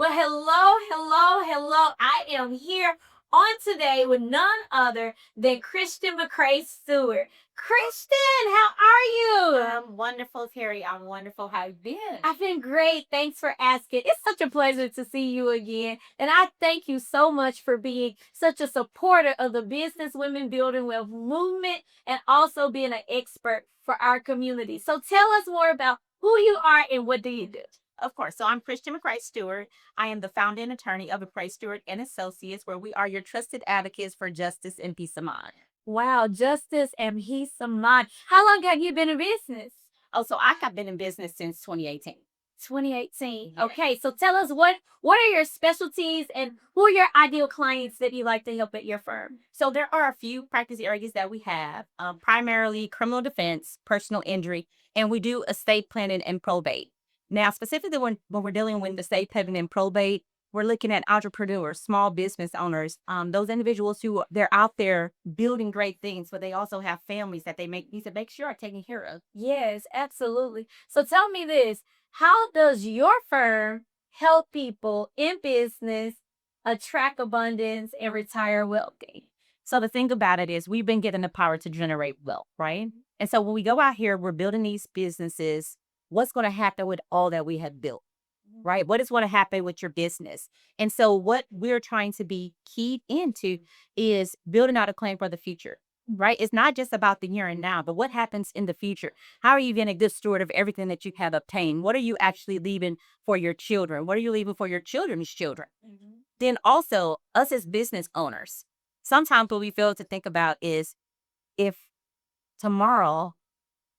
Well, hello, hello, hello. I am here on today with none other than Kristian McCray Stewart. Kristian, how are you? I'm wonderful, Terry. I'm wonderful. How you been? I've been great. Thanks for asking. It's such a pleasure to see you again. And I thank you so much for being such a supporter of the Business Women Building Wealth movement and also being an expert for our community. So tell us more about who you are and what do you do? Of course. So I'm Kristian McCray Stewart. I am the founding attorney of McCray Stewart and Associates, where we are your trusted advocates for justice and peace of mind. Wow, justice and peace of mind. How long have you been in business? Oh, so I have been in business since 2018. 2018. Yes. Okay, so tell us what are your specialties and who are your ideal clients that you like to help at your firm? So there are a few practice areas that we have, primarily criminal defense, personal injury, and we do estate planning and probate. Now, specifically when we're dealing with estate planning and probate, we're looking at entrepreneurs, small business owners, those individuals who they're out there building great things, but they also have families that they need to make sure are taken care of. Yes, absolutely. So tell me this, how does your firm help people in business attract abundance and retire wealthy? So the thing about it is we've been given the power to generate wealth, right? And so when we go out here, we're building these businesses. What's going to happen with all that we have built, right? What is going to happen with your business? And so what we're trying to be keyed into is building out a plan for the future, right? It's not just about the here and now, but what happens in the future? How are you being a good steward of everything that you have obtained? What are you actually leaving for your children? What are you leaving for your children's children? Then also us as business owners, sometimes what we fail to think about is if tomorrow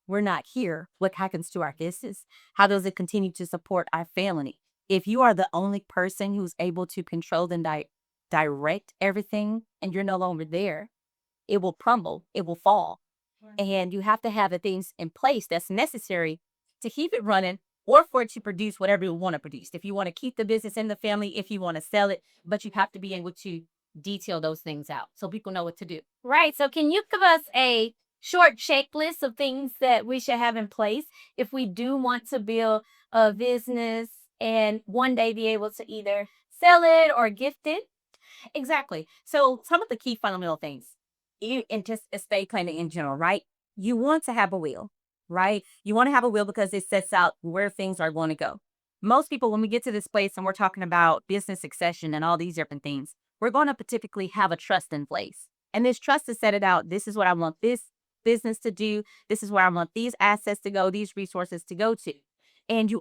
we're not here, what happens to our business? How does it continue to support our family? If you are the only person who's able to control and direct everything and you're no longer there, it will crumble, it will fall. And you have to have the things in place that's necessary to keep it running or for it to produce whatever you want to produce. If you want to keep the business in the family, if you want to sell it, but you have to be able to detail those things out so people know what to do. Right. So can you give us a short checklist of things that we should have in place if we do want to build a business and one day be able to either sell it or gift it? Exactly. So some of the key fundamental things, you and just estate planning in general, right? You want to have a will, right? You want to have a will because it sets out where things are going to go. Most people, when we get to this place and we're talking about business succession and all these different things, we're going to typically have a trust in place. And this trust is set it out. This is what I want this business to do. This is where I want these assets to go, these resources to go to. And you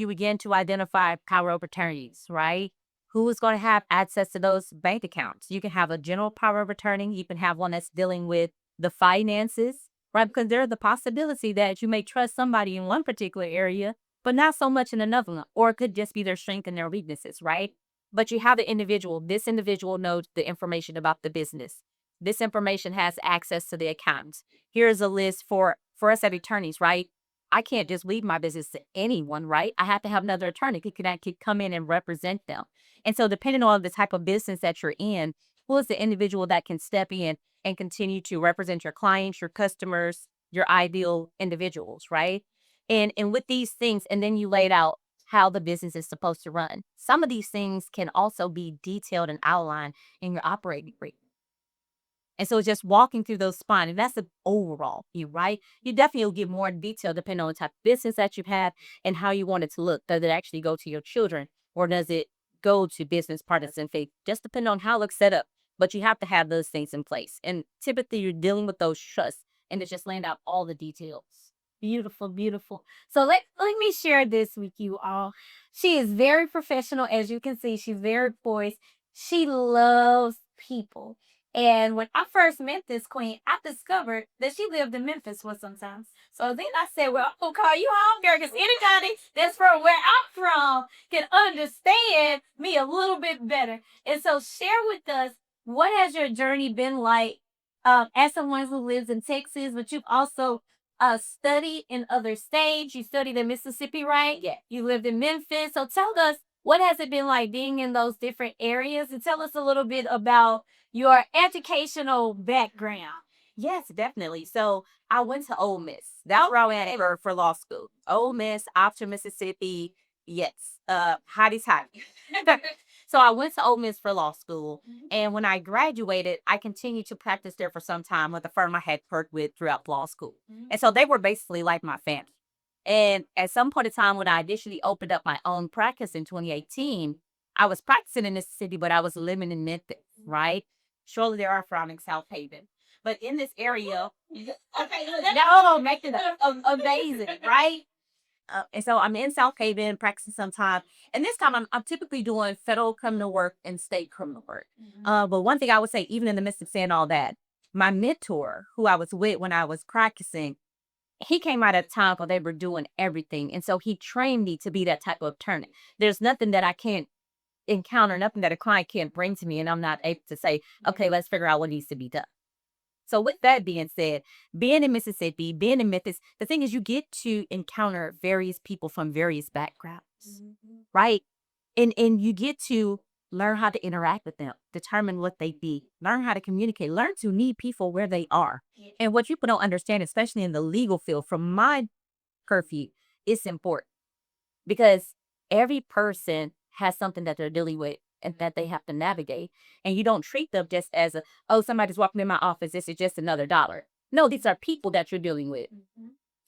begin to identify power of attorneys, right? Who is going to have access to those bank accounts? You can have a general power of attorney. You can have one that's dealing with the finances, right? Because there's the possibility that you may trust somebody in one particular area, but not so much in another one. Or it could just be their strength and their weaknesses, right? But you have the individual. This individual knows the information about the business. This information has access to the accounts. Here's a list for us as attorneys, right? I can't just leave my business to anyone, right? I have to have another attorney who can come in and represent them. And so depending on the type of business that you're in, who is the individual that can step in and continue to represent your clients, your customers, your ideal individuals, right? And with these things, and then you laid out how the business is supposed to run. Some of these things can also be detailed and outlined in your operating agreement. And so just walking through those spine, and that's the overall view, right? You definitely will get more detail depending on the type of business that you have and how you want it to look. Does it actually go to your children or does it go to business partners and faith? Just depending on how it looks set up. But you have to have those things in place. And typically you're dealing with those trusts and it's just laying out all the details. Beautiful, beautiful. So let me share this with you all. She is very professional, as you can see. She's very poised. She loves people. And when I first met this queen, I discovered that she lived in Memphis for some time. So then I said, well, I'm going to call you home, girl, because anybody that's from where I'm from can understand me a little bit better. And so share with us, what has your journey been like as someone who lives in Texas, but you've also studied in other states. You studied in Mississippi, right? Yeah. You lived in Memphis. So tell us, what has it been like being in those different areas? And tell us a little bit about your educational background. Yes, definitely. So I went to Ole Miss. That's where I went for law school. Ole Miss, after Mississippi, Yes. Hottie's hot. So I went to Ole Miss for law school. And when I graduated, I continued to practice there for some time with the firm I had worked with throughout law school. And so they were basically like my family. And at some point in time, when I initially opened up my own practice in 2018, I was practicing in Mississippi, but I was living in Memphis, right? Surely there are from in South Haven. But in this area, okay, no, make it amazing, right? And so I'm in South Haven practicing sometime. And this time I'm typically doing federal criminal work and state criminal work. But one thing I would say, even in the midst of saying all that, my mentor, who I was with when I was practicing, he came out at a time where they were doing everything. And so he trained me to be that type of attorney. There's nothing that I can't encounter, nothing that a client can't bring to me, and I'm not able to say, okay, let's figure out what needs to be done. So with that being said, being in Mississippi, being in Memphis, the thing is you get to encounter various people from various backgrounds, right? And you get to learn how to interact with them, determine what they be, learn how to communicate, learn to meet people where they are. And what people don't understand, especially in the legal field, from my purview, it's important because every person has something that they're dealing with and that they have to navigate. And you don't treat them just as a, oh, somebody's walking in my office, this is just another dollar. No, these are people that you're dealing with.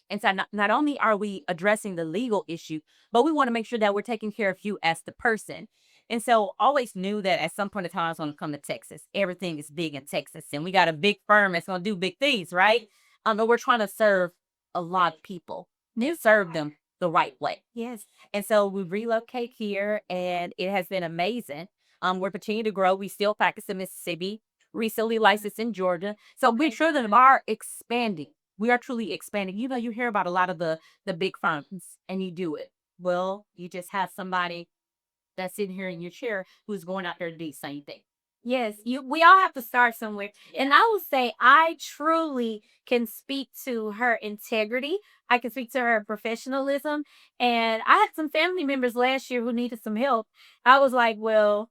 And so not only are we addressing the legal issue, but we want to make sure that we're taking care of you as the person. And so always knew that at some point in time I was going to come to Texas. Everything is big in Texas. And we got a big firm that's going to do big things, right? But we're trying to serve a lot of people. You serve them the right way. Yes. And so we relocate here and it has been amazing. We're continuing to grow. We still practice in Mississippi, recently licensed in Georgia. So we're sure that we are expanding. We are truly expanding. You know, you hear about a lot of the big firms and you do it. Well, you just have somebody that's sitting here in your chair who's going out there to do the same thing. Yes, we all have to start somewhere. And I will say I truly can speak to her integrity. I can speak to her professionalism. And I had some family members last year who needed some help. I was like, well,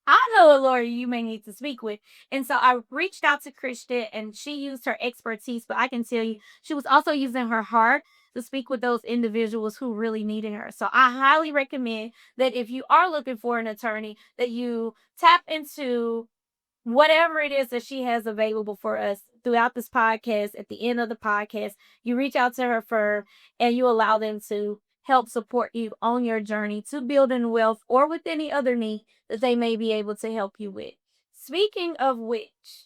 I know a lawyer you may need to speak with. And so I reached out to Kristian and she used her expertise, but I can tell you she was also using her heart to speak with those individuals who really needed her. So I highly recommend that if you are looking for an attorney, that you tap into whatever it is that she has available for us throughout this podcast. At the end of the podcast, you reach out to her firm and you allow them to help support you on your journey to building wealth or with any other need that they may be able to help you with. Speaking of which,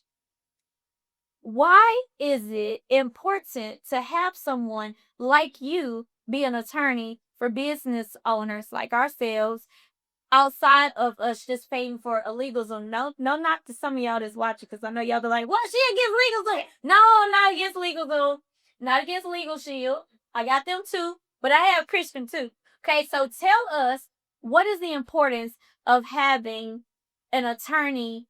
why is it important to have someone like you be an attorney for business owners like ourselves outside of us just paying for a legal zone? No, no, not to some of y'all that's watching, because I know y'all be like, "What? She against legal zone?" No, not against legal zone, not against Legal Shield. I got them too, but I have Kristian too. Okay, so tell us, what is the importance of having an attorney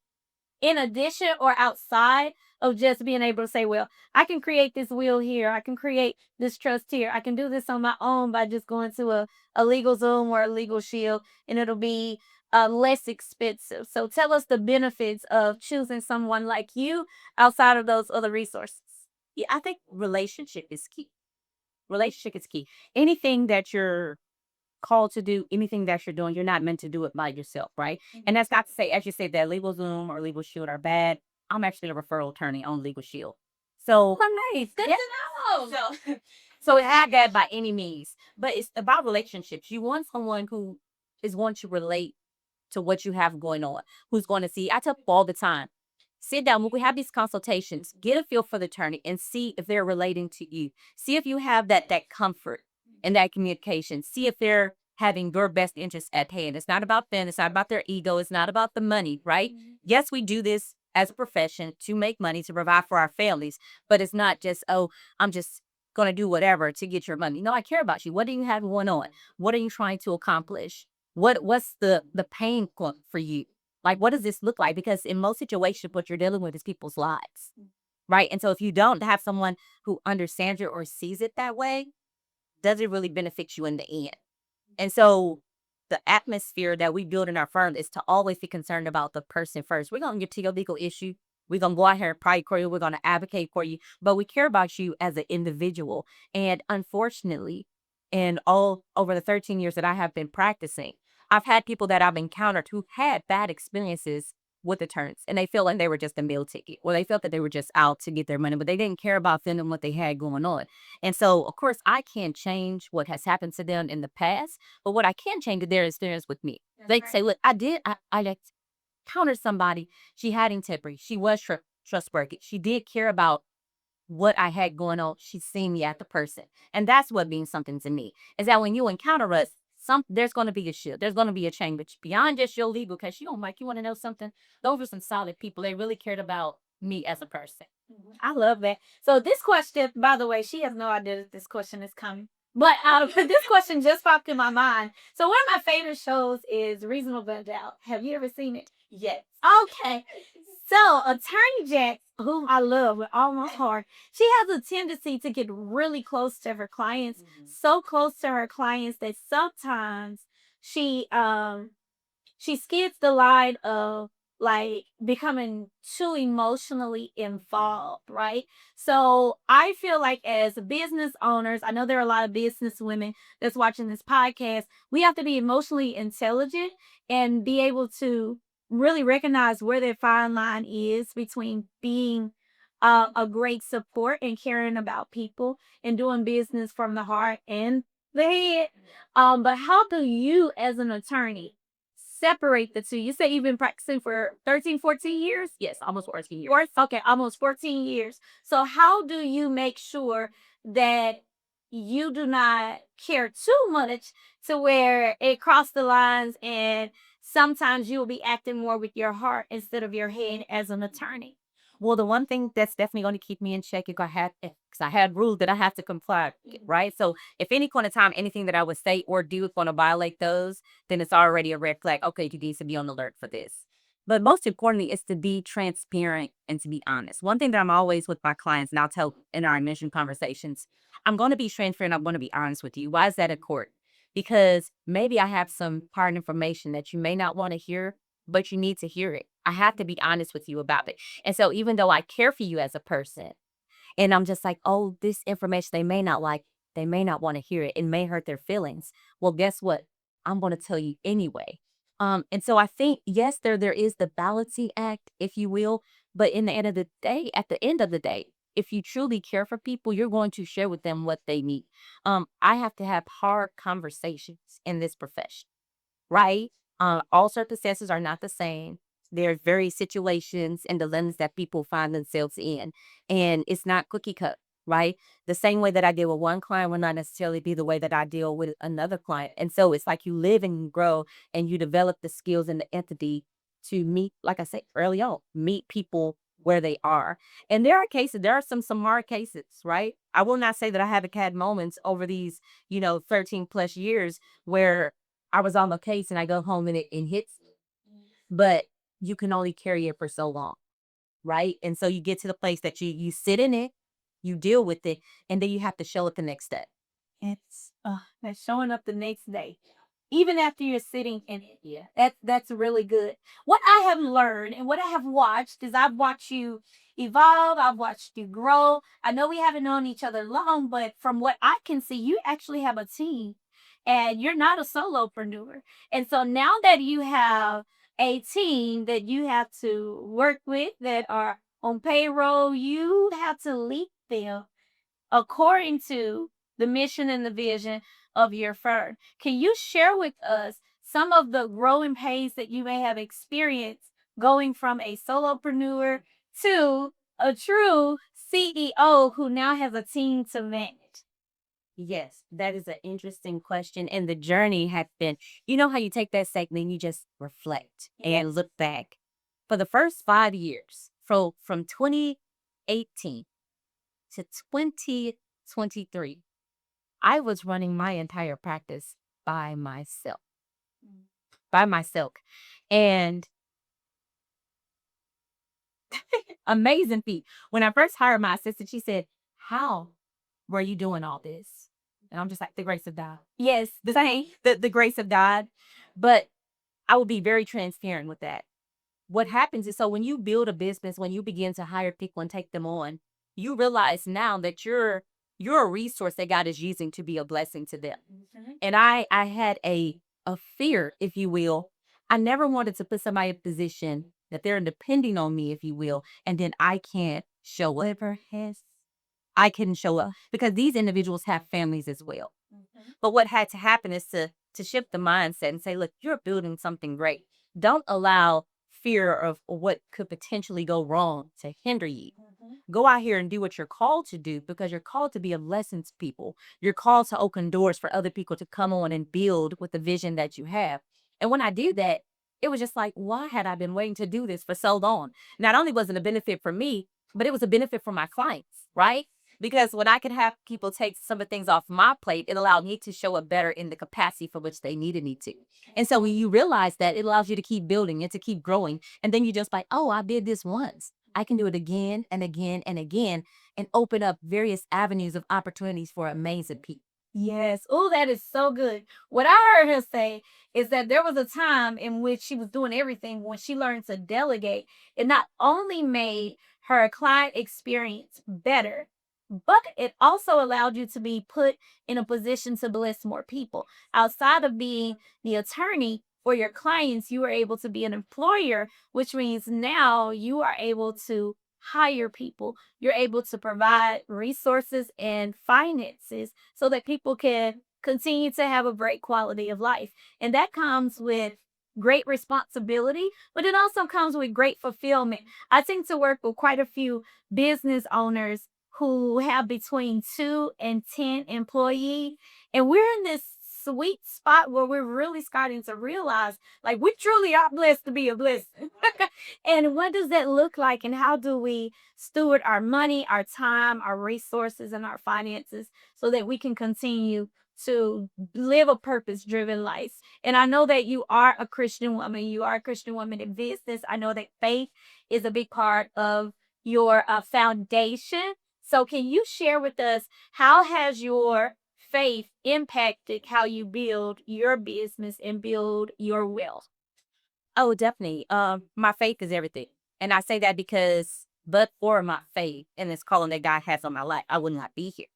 in addition or outside of just being able to say, well, I can create this will here, I can create this trust here, I can do this on my own by just going to a legal Zoom or a Legal Shield, and it'll be less expensive. So tell us the benefits of choosing someone like you outside of those other resources. Yeah, I think relationship is key. Relationship is key. Anything that you're called to do, anything that you're doing, you're not meant to do it by yourself, right? And that's not to say, as you say, that Legal Zoom or Legal Shield are bad. I'm actually a referral attorney on Legal Shield. So Oh, nice. Good yeah. to know. So it had that by any means. But it's about relationships. You want someone who is going to relate to what you have going on, who's going to see. I tell people all the time, sit down when we have these consultations, get a feel for the attorney and see if they're relating to you. See if you have that comfort and that communication. See if they're having your best interests at hand. It's not about them. It's not about their ego. It's not about the money, right? Yes, we do this as a profession to make money, to provide for our families, but it's not just, oh, I'm just going to do whatever to get your money. No, I care about you. What do you have going on? What are you trying to accomplish? What's the pain point for you? Like, what does this look like? Because in most situations, what you're dealing with is people's lives, right? And so if you don't have someone who understands you or sees it that way, does it really benefit you in the end? And so the atmosphere that we build in our firm is to always be concerned about the person first. We're going to get to your legal issue. We're going to go out here and fight for you. We're going to advocate for you, but we care about you as an individual. And unfortunately, And all over the 13 years that I have been practicing, I've had people that I've encountered who had bad experiences with attorneys, and they felt like they were just a meal ticket, or they felt that they were just out to get their money, but they didn't care about them and what they had going on. And so, of course, I can't change what has happened to them in the past, but what I can change is their experience with me. They can say, look, I encountered somebody, she had integrity, she was trustworthy, she did care about what I had going on. She's seen me as the person. And that's what means something to me. Is that when you encounter us, there's gonna be a shift. There's gonna be a change. But beyond just your legal, because you don't like, you want to know something? Those are some solid people. They really cared about me as a person. I love that. So this question, by the way, she has no idea that this question is coming. But this question just popped in my mind. So one of my favorite shows is Reasonable Doubt. Have you ever seen it? Yes. Okay. So Attorney Jack, whom I love with all my heart, she has a tendency to get really close to her clients, so close to her clients that sometimes she she skids the line of like becoming too emotionally involved, right? So I feel like as business owners, I know there are a lot of business women that's watching this podcast. We have to be emotionally intelligent and be able to really recognize where that fine line is between being a great support and caring about people and doing business from the heart and the head. But how do you, as an attorney, separate the two? You say you've been practicing for 13, 14 years? Yes, almost 14 years. Okay, almost 14 years. So how do you make sure that you do not care too much to where it crossed the lines and sometimes you will be acting more with your heart instead of your head as an attorney? Well, the one thing that's definitely going to keep me in check is because I had rules that I have to comply with, right? So if any point of time, anything that I would say or do is going to violate those, then it's already a red flag. Okay, you need to be on alert for this. But most importantly, is to be transparent and to be honest. One thing that I'm always with my clients, and I'll tell in our admission conversations, I'm going to be transparent. I'm going to be honest with you. Why is that a court? Because maybe I have some part information that you may not want to hear, but you need to hear it. I have to be honest with you about it. And so even though I care for you as a person, and I'm just like, oh, this information they may not like, they may not want to hear it. It may hurt their feelings. Well, guess what? I'm going to tell you anyway. And so I think, yes, there is the balancing act, if you will, but in the end of the day, at the end of the day, if you truly care for people, you're going to share with them what they need. I have to have hard conversations in this profession, right? All circumstances are not the same. There are various situations and dilemmas that people find themselves in, and it's not cookie cut, right? The same way that I deal with one client will not necessarily be the way that I deal with another client. And so it's like you live and you grow and you develop the skills and the empathy to meet, like I said early on, meet people where they are. And there are cases, there are some hard cases, right? I will not say that I haven't had moments over these, 13 plus years where I was on the case and I go home and it hits me. But you can only carry it for so long, right? And so you get to the place that you sit in it, you deal with it, and then you have to show it the next step. It's that's showing up the next day, even after you're sitting in it. Yeah, that's really good. What I have learned and what I have watched is I've watched you evolve. I've watched you grow. I know we haven't known each other long, but from what I can see, you actually have a team, and you're not a solopreneur. And so now that you have a team that you have to work with that are on payroll, you have to lead them according to the mission and the vision of your firm. Can you share with us some of the growing pains that you may have experienced going from a solopreneur to a true CEO who now has a team to manage? Yes, that is an interesting question. And the journey has been, you know how you take that segment and you just reflect and look back. For the first 5 years, from 2018 to 2023, I was running my entire practice by myself, by myself. And amazing feat. When I first hired my assistant, she said, how were you doing all this? And I'm just like, the grace of God. Yes, The same, the grace of God. But I will be very transparent with that. What happens is, so when you build a business, when you begin to hire people and take them on, you realize now that you're a resource that God is using to be a blessing to them. And I had a fear, if you will. I never wanted to put somebody in a position that they're depending on me, if you will, and then I can't show up. I couldn't show up because these individuals have families as well. But what had to happen is to shift the mindset and say, look, you're building something great. Don't allow fear of what could potentially go wrong to hinder you. Go out here and do what you're called to do, because you're called to be a blessing to people. You're called to open doors for other people to come on and build with the vision that you have. And when I did that, it was just like, why had I been waiting to do this for so long? Not only was it a benefit for me, but it was a benefit for my clients, right? Because when I could have people take some of the things off my plate, it allowed me to show up better in the capacity for which they needed me to. And so when you realize that, it allows you to keep building and to keep growing. And then you just like, oh, I did this once. I can do it again and again and again, and open up various avenues of opportunities for amazing people. Yes. Oh, that is so good. What I heard her say is that there was a time in which she was doing everything. When she learned to delegate, it not only made her client experience better, but it also allowed you to be put in a position to bless more people. Outside of being the attorney for your clients, you are able to be an employer, which means now you are able to hire people. You're able to provide resources and finances so that people can continue to have a great quality of life. And that comes with great responsibility, but it also comes with great fulfillment. I tend to work with quite a few business owners who have between 2 and 10 employees. And we're in this sweet spot where we're really starting to realize, like, we truly are blessed to be a blessing. And what does that look like? And how do we steward our money, our time, our resources, and our finances so that we can continue to live a purpose driven life? And I know that you are a Christian woman. You are a Christian woman in business. I know that faith is a big part of your foundation. So can you share with us, how has your faith impacted how you build your business and build your wealth? Oh, definitely. My faith is everything. And I say that because, but for my faith and this calling that God has on my life, I would not be here.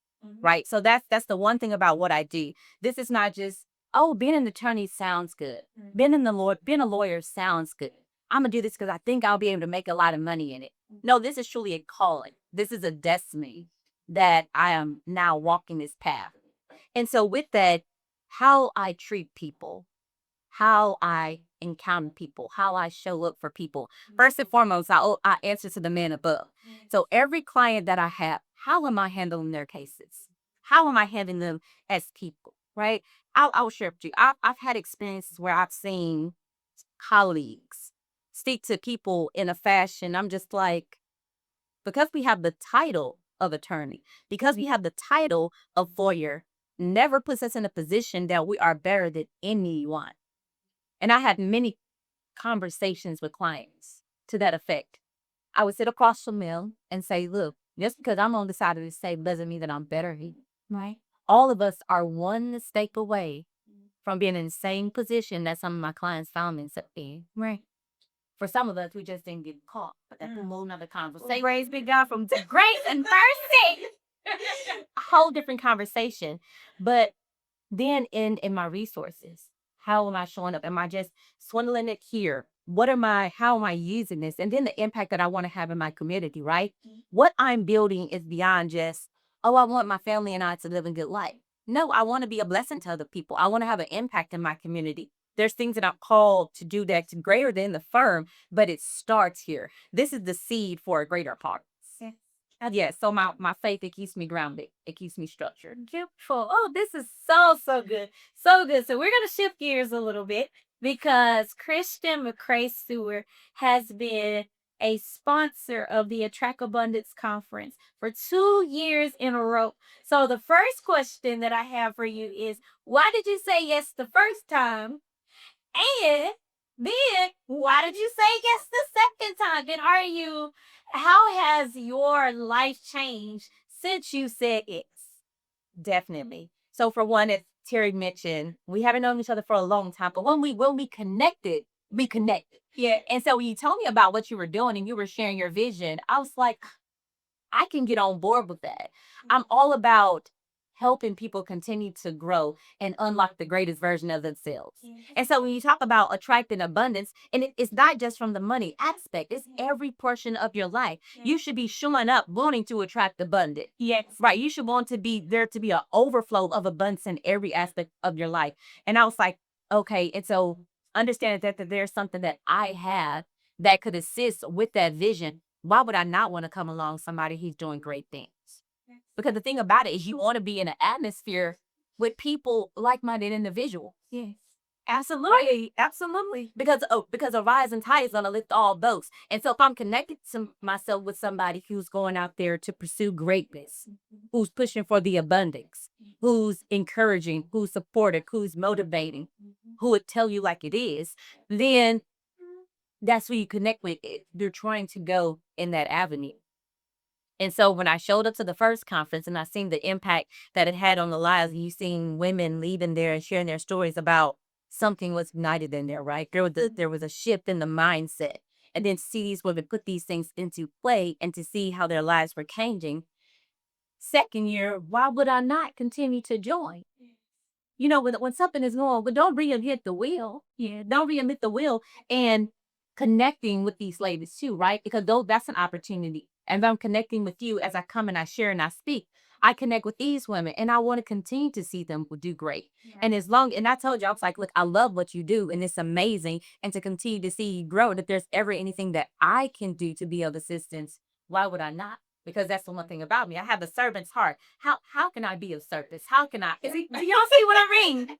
Right. So that's the one thing about what I do. This is not just, oh, being an attorney sounds good. Being a lawyer sounds good. I'm gonna do this because I think I'll be able to make a lot of money in it. No, this is truly a calling. This is a destiny that I am now walking this path. And so with that, how I treat people, how I encounter people, how I show up for people. First and foremost, I answer to the man above. So every client that I have, how am I handling their cases? How am I handling them as people, right? I'll share with you. I've had experiences where I've seen colleagues speak to people in a fashion. I'm just like, because we have the title of attorney, because we have the title of lawyer, never puts us in a position that we are better than anyone. And I had many conversations with clients to that effect. I would sit across from them and say, look, just because I'm on the side of this table doesn't mean that I'm better here. Right. All of us are one mistake away from being in the same position that some of my clients found themselves in. Right. For some of us, we just didn't get caught. But that's a whole nother conversation. Praise be God from grace and mercy. A whole different conversation. But then in my resources, how am I showing up? Am I just swindling it here? How am I using this? And then the impact that I want to have in my community, right? What I'm building is beyond just, oh, I want my family and I to live a good life. No, I want to be a blessing to other people. I want to have an impact in my community. There's things that I'm called to do that's greater than the firm, but it starts here. This is the seed for a greater part. Yeah, so my faith, it keeps me grounded. It keeps me structured. Beautiful. Oh, this is so, so good. So good. So we're going to shift gears a little bit, because Kristian McCray Stewart has been a sponsor of the Attract Abundance Conference for 2 years in a row. So the first question that I have for you is, why did you say yes the first time? And then why did you say yes the second time? And how has your life changed since you said yes? Definitely. So for one, as Terri mentioned, we haven't known each other for a long time, but when we connected, we connected. Yeah. And so when you told me about what you were doing and you were sharing your vision, I was like, I can get on board with that. I'm all about helping people continue to grow and unlock the greatest version of themselves. And so when you talk about attracting abundance, and it's not just from the money aspect, it's every portion of your life. You should be showing up wanting to attract abundance. Yes. Right. You should want to be there to be an overflow of abundance in every aspect of your life. And I was like, okay. And so understanding that there's something that I have that could assist with that vision, why would I not want to come along somebody who's doing great things? Because the thing about it is you want to be in an atmosphere with people, like-minded individuals. Yes. Absolutely. Absolutely. Because a rising tide is gonna lift all boats. And so if I'm connected to myself with somebody who's going out there to pursue greatness, who's pushing for the abundance, who's encouraging, who's supportive, who's motivating, who would tell you like it is, then that's who you connect with. They're trying to go in that avenue. And so when I showed up to the first conference and I seen the impact that it had on the lives, and you seen women leaving there and sharing their stories about something was ignited in there, right? There was a shift in the mindset. And then to see these women put these things into play and to see how their lives were changing. Second year, why would I not continue to join? You know, when something is going, but don't reinvent the wheel. Yeah, don't reinvent the wheel. And connecting with these ladies too, right? Because that's an opportunity. And I'm connecting with you as I come and I share and I speak. I connect with these women and I want to continue to see them do great. And and I told you, I was like, look, I love what you do and it's amazing. And to continue to see you grow, and if there's ever anything that I can do to be of assistance, why would I not? Because that's the one thing about me. I have a servant's heart. How can I be of service? How can I? Do y'all see what I mean?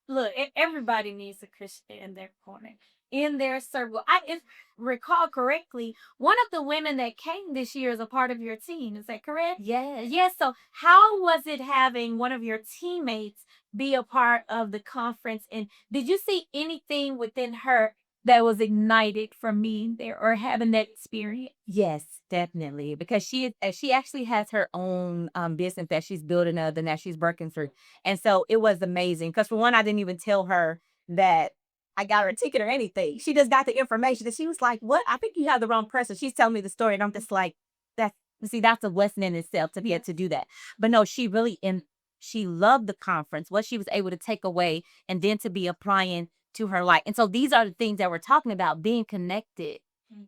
Look, everybody needs a Christian in their corner, in their circle. If recall correctly, one of the women that came this year is a part of your team. Is that correct? Yes. Yes. So how was it having one of your teammates be a part of the conference? And did you see anything within her that was ignited from being there or having that experience? Yes, definitely. Because she actually has her own business that she's building up and that she's working through. And so it was amazing. Because for one, I didn't even tell her that I got her a ticket or anything. She just got the information and she was like, "What? I think you have the wrong person." She's telling me the story, and I'm just like, that's that's a lesson in itself to be able to do that. But no, she loved the conference, what she was able to take away, and then to be applying to her life. And so these are the things that we're talking about, being connected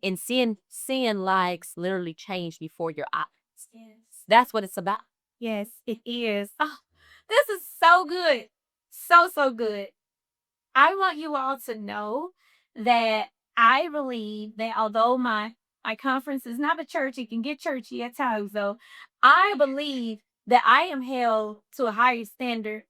and seeing lives literally change before your eyes. Yes. That's what it's about. Yes, it is. Oh, this is so good. So good. I want you all to know that I believe that although my conference is not a church, it can get churchy at times though. I believe that I am held to a higher standard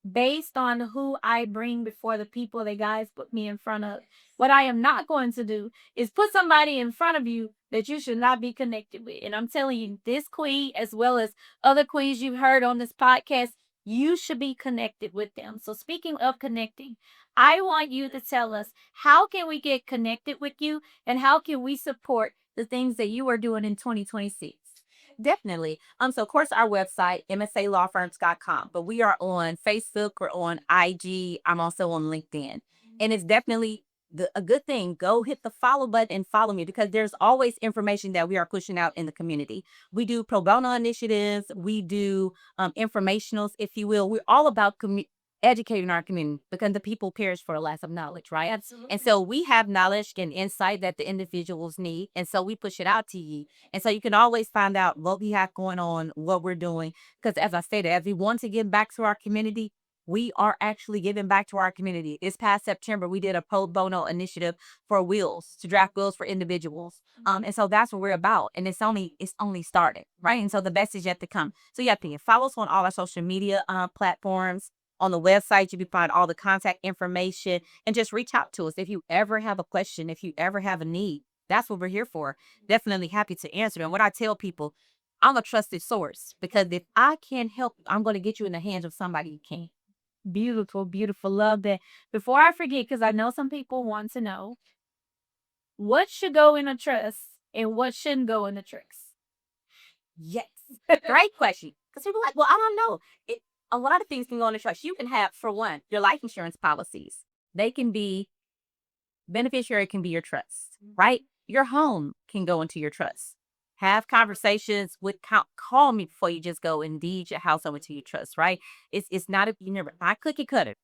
based on who I bring before the people that guys put me in front of. What I am not going to do is put somebody in front of you that you should not be connected with. And I'm telling you, this queen, as well as other queens you've heard on this podcast, you should be connected with them. So speaking of connecting, I want you to tell us, how can we get connected with you and how can we support the things that you are doing in 2026? Definitely. So of course our website, msalawfirms.com, but we are on Facebook, we're on IG, I'm also on LinkedIn. And it's definitely a good thing. Go hit the follow button and follow me because there's always information that we are pushing out in the community. We do pro bono initiatives, we do informationals, if you will. We're all about educating our community because the people perish for a lack of knowledge, right? Absolutely. And so we have knowledge and insight that the individuals need. And so we push it out to you. And so you can always find out what we have going on, what we're doing. Because as I stated, as we want to give back to our community, we are actually giving back to our community. This past September, we did a pro bono initiative for wills, to draft wills for individuals. And so that's what we're about. And it's only started, right? And so the best is yet to come. So yeah, follow us on all our social media platforms. On the website, you can find all the contact information and just reach out to us. If you ever have a question, if you ever have a need, that's what we're here for. Definitely happy to answer. And what I tell people, I'm a trusted source because if I can't help, I'm going to get you in the hands of somebody who can. Beautiful, beautiful. Love that. Before I forget, because I know some people want to know, what should go in a trust and what shouldn't go in a trust? Yes. Great question. Because people are like, well, I don't know. A lot of things can go in a trust. You can have, for one, your life insurance policies. They can be, beneficiary can be your trust, right? Your home can go into your trust. Have conversations with call me before you just go and deed your house over to your trust, right? It's not a you never not cookie cutter.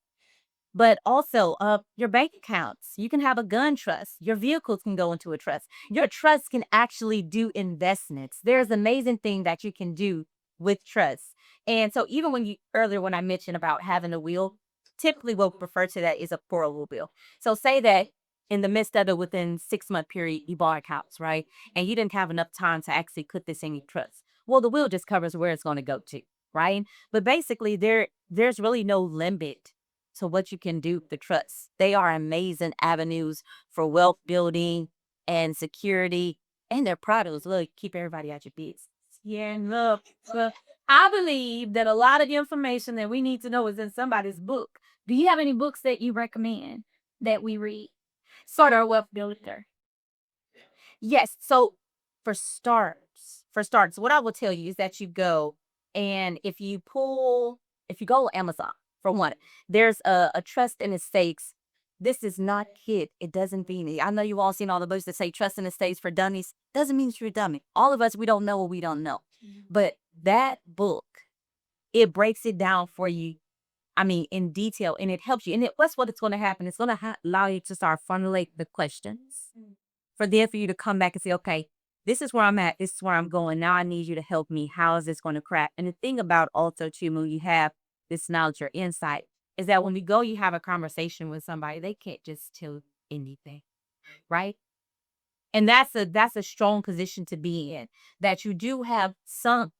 But also, your bank accounts. You can have a gun trust. Your vehicles can go into a trust. Your trust can actually do investments. There's amazing thing that you can do with trust. And so even when you earlier when I mentioned about having a will, typically what we refer to that is a portable will. So say that in the midst of it within 6 month period, you bought a house, right? And you didn't have enough time to actually put this in your trust. Well, the will just covers where it's going to go to, right? But basically there's really no limit to what you can do with the trusts. They are amazing avenues for wealth building and security, and their products really keep everybody out your business. Yeah, and look, I believe that a lot of the information that we need to know is in somebody's book. Do you have any books that you recommend that we read? Sort of wealth builder. Yes. So for starts, what I will tell you is that you go and if you go Amazon for one, there's a trust in estates. This is not kid. It doesn't mean it. I know you all seen all the books that say trust in estates for dummies. Doesn't mean you're a dummy. All of us, we don't know what we don't know. But that book, it breaks it down for you. I mean, in detail, and it helps you. And what's what it's going to happen? It's going to allow you to start formulate the questions for you to come back and say, okay, this is where I'm at. This is where I'm going. Now I need you to help me. How is this going to crack? And the thing about also too, when you have this knowledge or insight, is that when we go, you have a conversation with somebody, they can't just tell anything, right? And that's a strong position to be in. That you do have some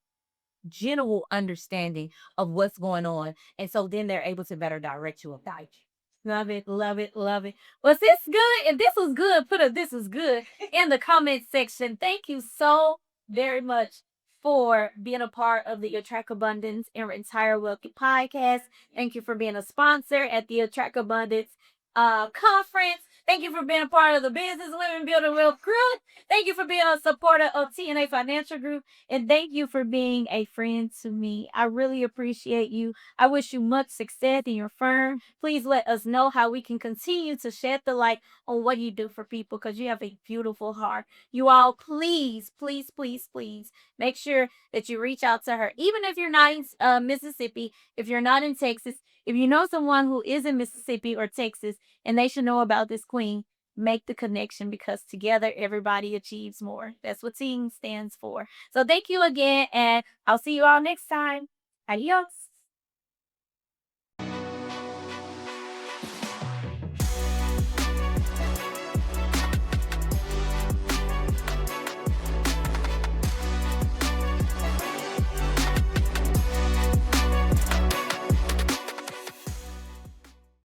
general understanding of what's going on, and so then they're able to better direct you or guide you. Love it, love it, love it. Was this good? If this was good, put a this was good in the comment section. Thank you so very much for being a part of the Attract Abundance and Retire Wealthy podcast. Thank you for being a sponsor at the Attract Abundance conference. Thank you for being a part of the Business Living Building Wealth Group. Thank you for being a supporter of TNA Financial Group. And thank you for being a friend to me. I really appreciate you. I wish you much success in your firm. Please let us know how we can continue to shed the light on what you do for people because you have a beautiful heart. You all, please, please, please, please make sure that you reach out to her. Even if you're not in Mississippi, if you're not in Texas, if you know someone who is in Mississippi or Texas and they should know about this queen, make the connection because together everybody achieves more. That's what team stands for. So thank you again, and I'll see you all next time. Adios.